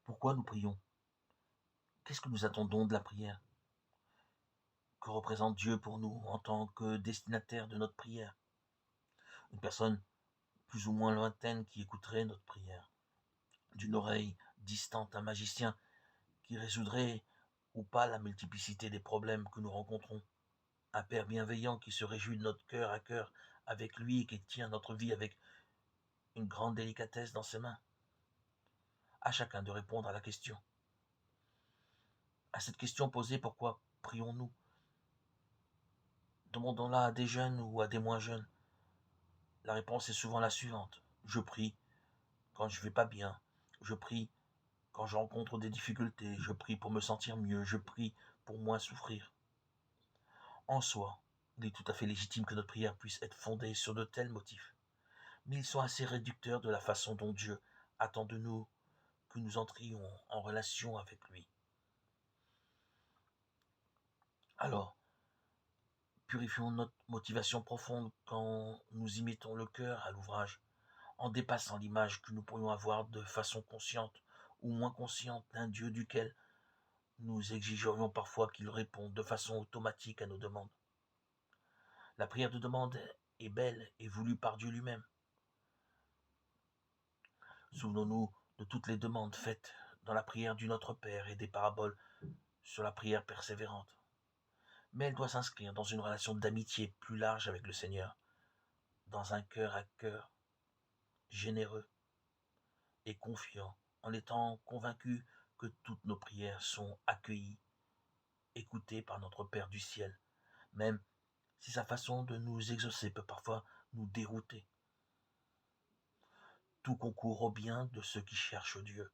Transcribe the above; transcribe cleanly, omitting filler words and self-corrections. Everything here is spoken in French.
Pourquoi nous prions? Qu'est-ce que nous attendons de la prière? Que représente Dieu pour nous en tant que destinataire de notre prière? Une personne plus ou moins lointaine qui écouterait notre prière. D'une oreille distante, un magicien qui résoudrait ou pas la multiplicité des problèmes que nous rencontrons. Un Père bienveillant qui se réjouit de notre cœur à cœur avec lui et qui tient notre vie avec une grande délicatesse dans ses mains. À chacun de répondre à la question. À cette question posée, pourquoi prions-nous? Demandons-la à des jeunes ou à des moins jeunes. La réponse est souvent la suivante. Je prie quand je vais pas bien. Je prie quand je rencontre des difficultés. Je prie pour me sentir mieux. Je prie pour moins souffrir. En soi, il est tout à fait légitime que notre prière puisse être fondée sur de tels motifs. Mais ils sont assez réducteurs de la façon dont Dieu attend de nous que nous entrions en relation avec lui. Alors, purifions notre motivation profonde quand nous y mettons le cœur à l'ouvrage, en dépassant l'image que nous pourrions avoir de façon consciente ou moins consciente d'un Dieu duquel nous exigerions parfois qu'il réponde de façon automatique à nos demandes. La prière de demande est belle et voulue par Dieu lui-même. Souvenons-nous de toutes les demandes faites dans la prière du Notre Père et des paraboles sur la prière persévérante. Mais elle doit s'inscrire dans une relation d'amitié plus large avec le Seigneur, dans un cœur à cœur généreux et confiant, en étant convaincu que toutes nos prières sont accueillies, écoutées par notre Père du ciel, même si sa façon de nous exaucer peut parfois nous dérouter. Tout concourt au bien de ceux qui cherchent Dieu.